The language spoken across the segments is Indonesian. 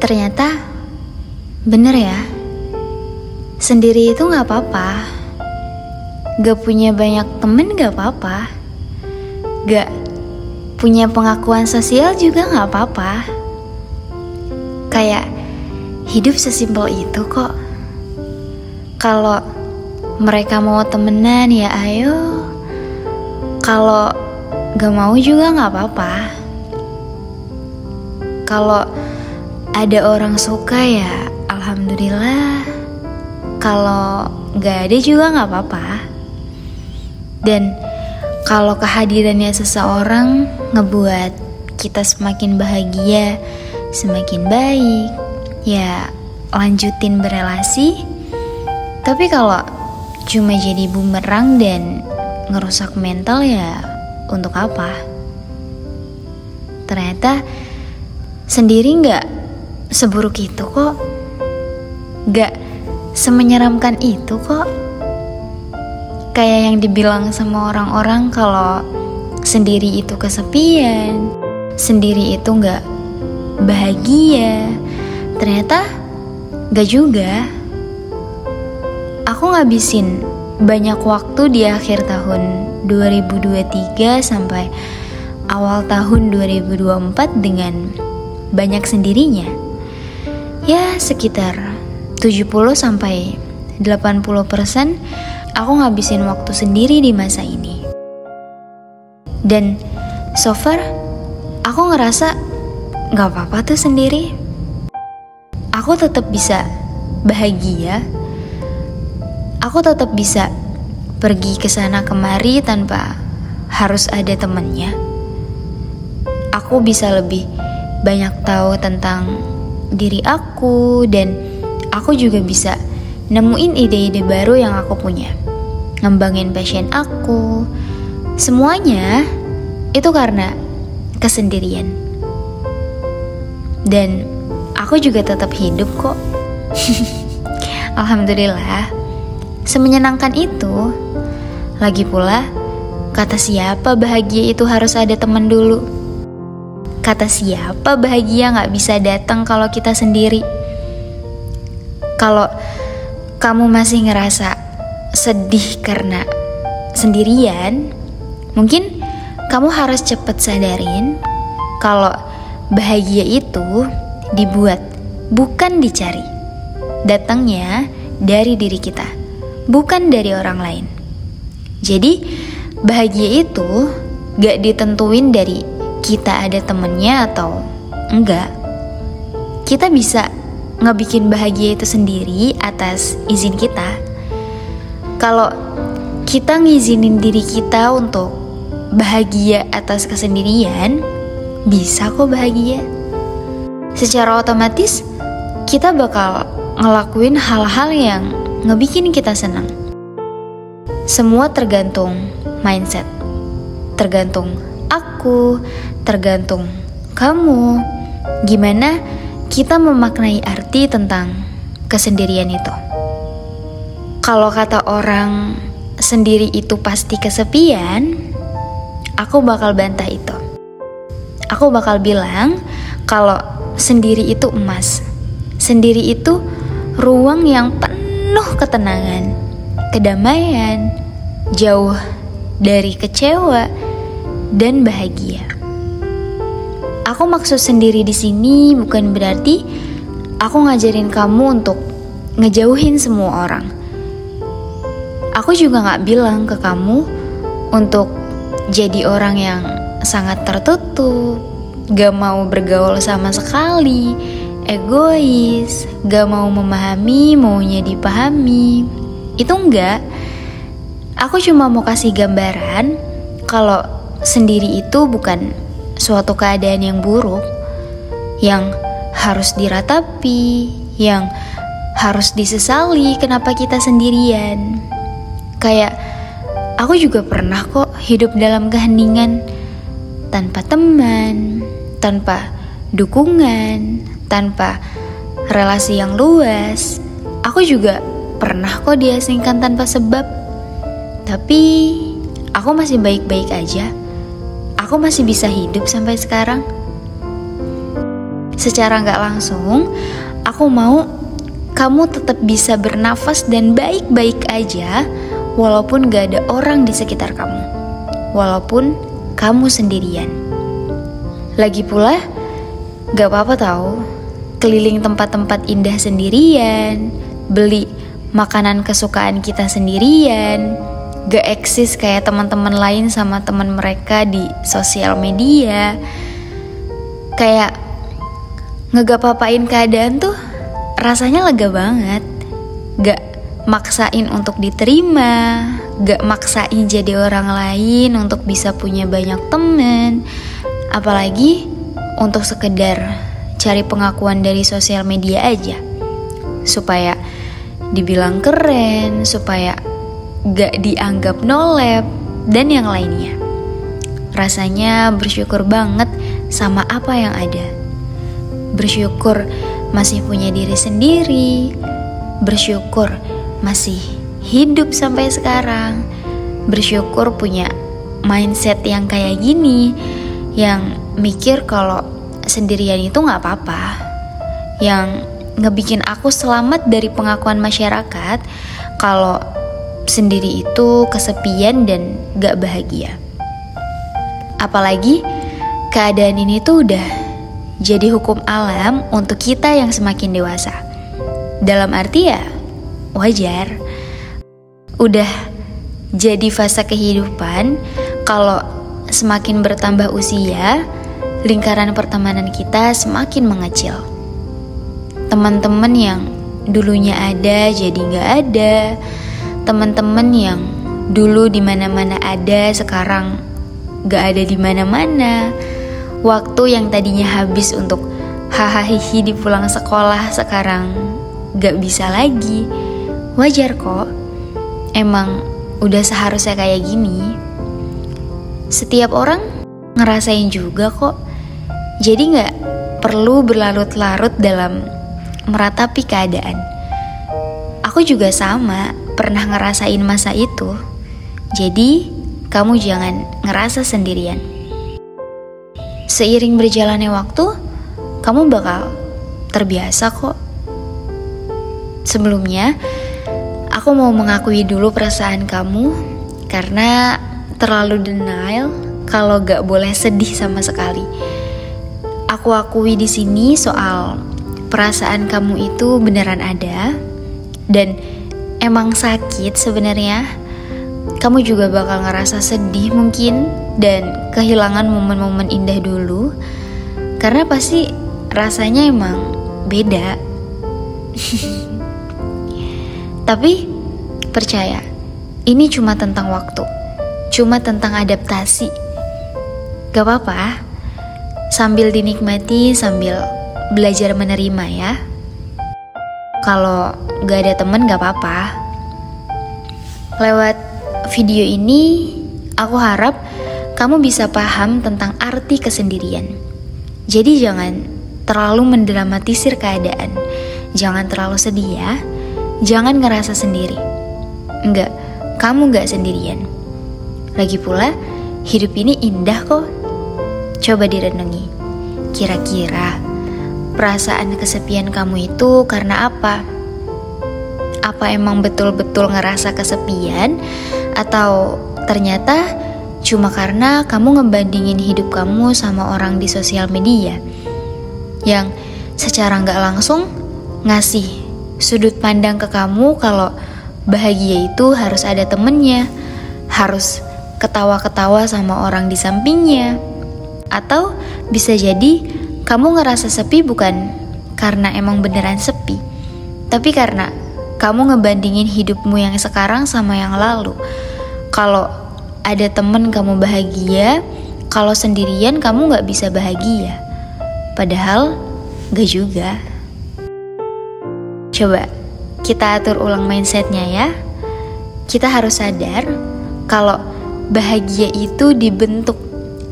Ternyata bener ya, sendiri itu gak apa-apa. Gak punya banyak temen gak apa-apa. Gak punya pengakuan sosial juga gak apa-apa. Kayak hidup sesimpel itu kok. Kalau mereka mau temenan ya ayo. Kalau gak mau juga gak apa-apa. Kalau ada orang suka ya alhamdulillah. Kalau gak ada juga gak apa-apa. Dan kalau kehadirannya seseorang ngebuat kita semakin bahagia, semakin baik, ya lanjutin berelasi. Tapi kalau cuma jadi bumerang dan ngerusak mental ya untuk apa? Ternyata sendiri gak seburuk itu kok. Gak semenyeramkan itu kok. Kayak yang dibilang sama orang-orang kalau sendiri itu kesepian, sendiri itu gak bahagia. Ternyata gak juga. Aku ngabisin banyak waktu di akhir tahun 2023 sampai awal tahun 2024 dengan banyak sendirinya. Ya sekitar 70-80% aku ngabisin waktu sendiri di masa ini. Dan so far aku ngerasa gak apa-apa tuh sendiri. Aku tetap bisa bahagia. Aku tetap bisa pergi ke sana kemari tanpa harus ada temennya. Aku bisa lebih banyak tahu tentang diri aku, dan aku juga bisa nemuin ide-ide baru yang aku punya, ngembangin passion aku. Semuanya itu karena kesendirian. Dan aku juga tetap hidup kok. Alhamdulillah. Semenyenangkan itu. Lagi pula, kata siapa bahagia itu harus ada teman dulu? Kata siapa bahagia gak bisa datang kalau kita sendiri? Kalau kamu masih ngerasa sedih karena sendirian, mungkin kamu harus cepet sadarin kalau bahagia itu dibuat, bukan dicari. Datangnya dari diri kita, bukan dari orang lain. Jadi bahagia itu gak ditentuin dari kita ada temennya atau enggak. Kita bisa ngebikin bahagia itu sendiri atas izin kita. Kalau kita ngizinin diri kita untuk bahagia atas kesendirian, bisa kok bahagia. Secara otomatis kita bakal ngelakuin hal-hal yang ngebikin kita senang. Semua tergantung mindset. Tergantung aku, tergantung kamu. Gimana kita memaknai arti tentang kesendirian itu. Kalau kata orang sendiri itu pasti kesepian, aku bakal bantah itu. Aku bakal bilang kalau sendiri itu emas. Sendiri itu ruang yang penuh ketenangan, kedamaian, jauh dari kecewa dan bahagia. Aku maksud sendiri di sini bukan berarti aku ngajarin kamu untuk ngejauhin semua orang. Aku juga gak bilang ke kamu untuk jadi orang yang sangat tertutup, gak mau bergaul sama sekali, egois, gak mau memahami, maunya dipahami. Itu enggak. Aku cuma mau kasih gambaran kalau sendiri itu bukan suatu keadaan yang buruk, yang harus diratapi, yang harus disesali kenapa kita sendirian. Kayak aku juga pernah kok hidup dalam keheningan, tanpa teman, tanpa dukungan, tanpa relasi yang luas. Aku juga pernah kok diasingkan tanpa sebab. Tapi aku masih baik-baik aja. Aku masih bisa hidup sampai sekarang. secara gak langsung, aku mau kamu tetap bisa bernafas dan baik-baik aja walaupun gak ada orang di sekitar kamu, walaupun kamu sendirian. Lagi pula, gak apa-apa tahu keliling tempat-tempat indah sendirian, beli makanan kesukaan kita sendirian, gak eksis kayak teman-teman lain sama teman mereka di sosial media. Kayak ngegap-apain keadaan tuh rasanya lega banget. Gak maksain untuk diterima, gak maksain jadi orang lain untuk bisa punya banyak temen, apalagi untuk sekedar cari pengakuan dari sosial media aja, supaya dibilang keren, supaya gak dianggap nolep, dan yang lainnya. Rasanya bersyukur banget sama apa yang ada. Bersyukur masih punya diri sendiri, bersyukur masih hidup sampai sekarang, bersyukur punya mindset yang kayak gini, yang mikir kalau sendirian itu gak apa-apa, yang ngebikin aku selamat dari pengakuan masyarakat kalau sendiri itu kesepian dan gak bahagia. Apalagi keadaan ini tuh udah jadi hukum alam untuk kita yang semakin dewasa. Dalam arti ya wajar, udah jadi fase kehidupan kalau semakin bertambah usia, lingkaran pertemanan kita semakin mengecil. Teman-teman yang dulunya ada jadi gak ada, teman-teman yang dulu di mana-mana ada sekarang gak ada di mana-mana. Waktu yang tadinya habis untuk hahaha di pulang sekolah sekarang gak bisa lagi. Wajar kok, emang udah seharusnya kayak gini. Setiap orang ngerasain juga kok, jadi gak perlu berlarut-larut dalam meratapi keadaan. Aku juga sama, pernah ngerasain masa itu. Jadi kamu jangan ngerasa sendirian. Seiring berjalannya waktu, kamu bakal terbiasa kok. Sebelumnya, aku mau mengakui dulu perasaan kamu karena terlalu denial kalau gak boleh sedih sama sekali. Aku akui di sini soal perasaan kamu itu beneran ada dan emang sakit sebenarnya. Kamu juga bakal ngerasa sedih mungkin dan kehilangan momen-momen indah dulu, karena pasti rasanya emang beda. Tapi percaya, ini cuma tentang waktu, cuma tentang adaptasi. Gak apa-apa, sambil dinikmati, sambil belajar menerima ya. Kalau gak ada temen gak apa-apa. Lewat video ini, aku harap kamu bisa paham tentang arti kesendirian. Jadi jangan terlalu mendramatisir keadaan. Jangan terlalu sedih ya. Jangan ngerasa sendiri. Enggak, kamu gak sendirian. Lagi pula, hidup ini indah kok. Coba direnungi. Kira-kira perasaan kesepian kamu itu karena apa? Apa emang betul-betul ngerasa kesepian? Atau ternyata cuma karena kamu ngebandingin hidup kamu sama orang di sosial media yang secara gak langsung ngasih sudut pandang ke kamu kalau bahagia itu harus ada temennya, harus ketawa-ketawa sama orang di sampingnya. Atau bisa jadi kamu ngerasa sepi bukan karena emang beneran sepi, tapi karena kamu ngebandingin hidupmu yang sekarang sama yang lalu. Kalau ada temen kamu bahagia, kalau sendirian kamu gak bisa bahagia. Padahal gak juga. Coba kita atur ulang mindsetnya ya. Kita harus sadar kalau bahagia itu dibentuk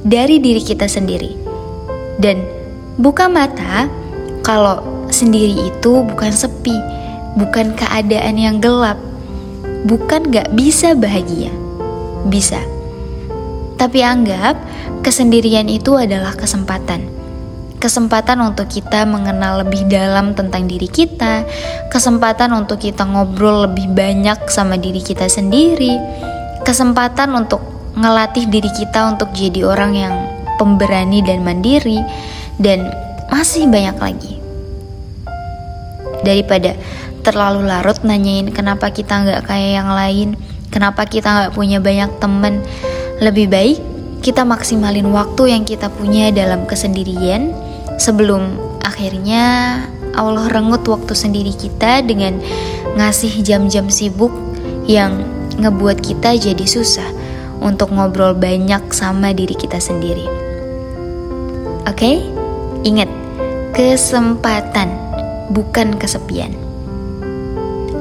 dari diri kita sendiri. Dan buka mata kalau sendiri itu bukan sepi, bukan keadaan yang gelap, bukan gak bisa bahagia. Bisa. Tapi anggap kesendirian itu adalah kesempatan. kesempatan untuk kita mengenal lebih dalam tentang diri kita, kesempatan untuk kita ngobrol lebih banyak sama diri kita sendiri, kesempatan untuk ngelatih diri kita untuk jadi orang yang pemberani dan mandiri, dan masih banyak lagi. Daripada terlalu larut nanyain kenapa kita gak kayak yang lain, kenapa kita gak punya banyak temen, lebih baik kita maksimalin waktu yang kita punya dalam kesendirian sebelum akhirnya Allah renggut waktu sendiri kita dengan ngasih jam-jam sibuk yang ngebuat kita jadi susah untuk ngobrol banyak sama diri kita sendiri. Oke? Ingat, kesempatan bukan kesepian.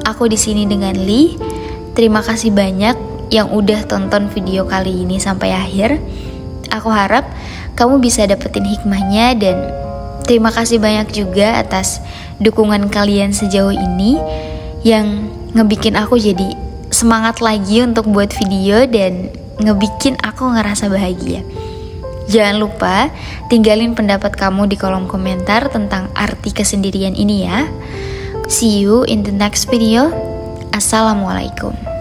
Aku di sini dengan Lee. Terima kasih banyak yang udah tonton video kali ini sampai akhir. Aku harap kamu bisa dapetin hikmahnya, dan terima kasih banyak juga atas dukungan kalian sejauh ini yang ngebikin aku jadi semangat lagi untuk buat video dan ngebikin aku ngerasa bahagia. Jangan lupa tinggalin pendapat kamu di kolom komentar tentang arti kesendirian ini ya. See you in the next video. Assalamualaikum.